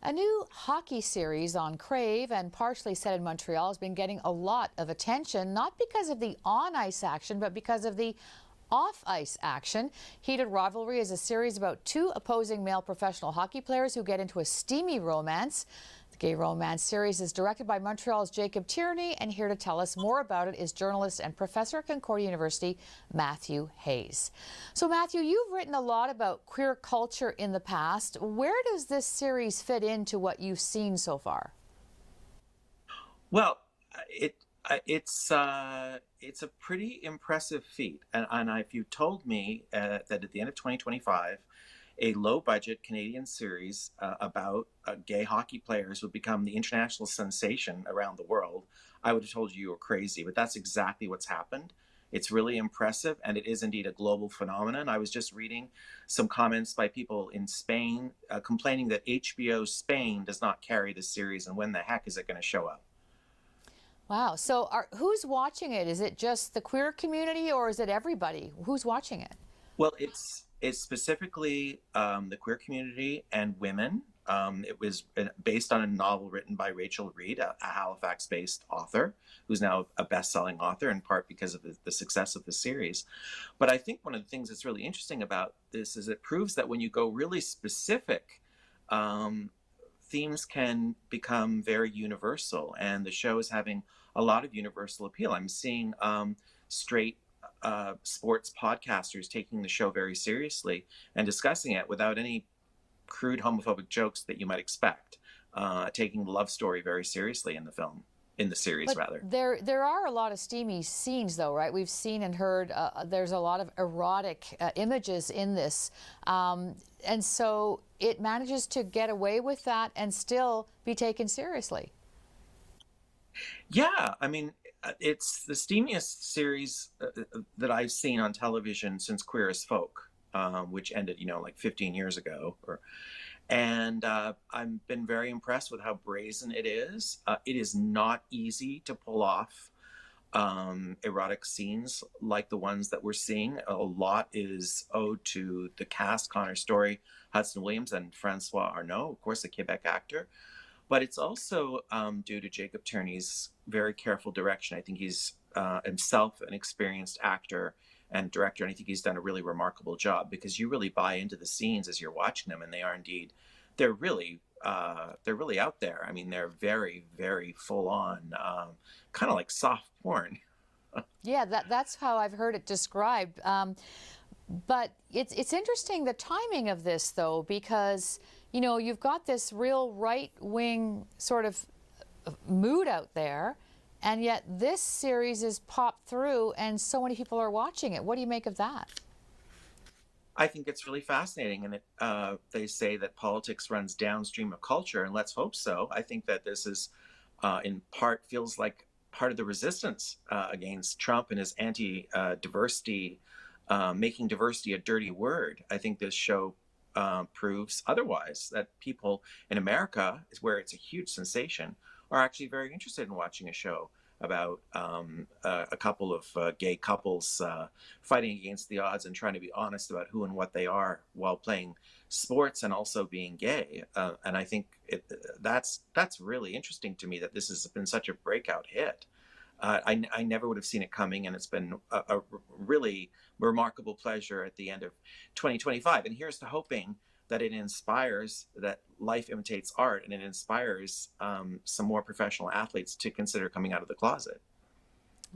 A new hockey series on Crave and partially set in Montreal has been getting a lot of attention, not because of the on-ice action, but because of the off-ice action. Heated Rivalry is a series about two opposing male professional hockey players who get into a steamy romance. The gay romance series is directed by Montreal's Jacob Tierney, and here to tell us more about it is journalist and professor at Concordia University, Matthew Hayes. So Matthew, you've written a lot about queer culture in the past. Where does this series fit into what you've seen so far? Well, it's a pretty impressive feat, and if you told me that at the end of 2025, a low-budget Canadian series about gay hockey players would become the international sensation around the world, I would have told you were crazy. But that's exactly what's happened. It's really impressive, and it is indeed a global phenomenon. I was just reading some comments by people in Spain complaining that HBO Spain does not carry the series, and when the heck is it going to show up? Wow. So who's watching it? Is it just the queer community or is it everybody? Who's watching it? Well, it's specifically the queer community and women. It was based on a novel written by Rachel Reed, a Halifax-based author, who's now a best-selling author, in part because of the success of the series. But I think one of the things that's really interesting about this is it proves that when you go really specific, themes can become very universal, and the show is having a lot of universal appeal. I'm seeing straight sports podcasters taking the show very seriously and discussing it without any crude homophobic jokes that you might expect, taking the love story very seriously in the series, But rather. there are a lot of steamy scenes, though, right? We've seen and heard there's a lot of erotic images in this. And so it manages to get away with that and still be taken seriously. Yeah, I mean, it's the steamiest series that I've seen on television since Queer as Folk, which ended, like 15 years ago. And I've been very impressed with how brazen it is. It is not easy to pull off erotic scenes like the ones that we're seeing. A lot is owed to the cast: Connor Story, Hudson Williams, and Francois Arnault, of course, a Quebec actor. But it's also due to Jacob Tierney's very careful direction. I think he's himself an experienced actor and director, and I think he's done a really remarkable job, because you really buy into the scenes as you're watching them, and they are indeed, they're really out there. I mean, they're very, very full on, kind of like soft porn. Yeah, that's how I've heard it described. But it's interesting, the timing of this, though, because you've got this real right-wing sort of mood out there, and yet this series is popped through and so many people are watching it. What do you make of that? I think it's really fascinating, and they say that politics runs downstream of culture, and let's hope so. I think that this is, in part, feels like part of the resistance against Trump and his anti-diversity, making diversity a dirty word. I think this show proves otherwise, that people in America, where it's a huge sensation, are actually very interested in watching a show about a couple of gay couples fighting against the odds and trying to be honest about who and what they are while playing sports and also being gay. And I think that's really interesting to me, that this has been such a breakout hit. I never would have seen it coming, and it's been a really remarkable pleasure at the end of 2025. And here's to hoping that it inspires, that life imitates art, and it inspires some more professional athletes to consider coming out of the closet.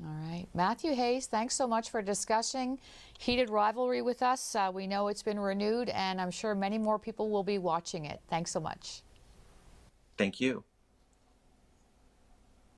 All right. Matthew Hayes, thanks so much for discussing Heated Rivalry with us. We know it's been renewed, and I'm sure many more people will be watching it. Thanks so much. Thank you.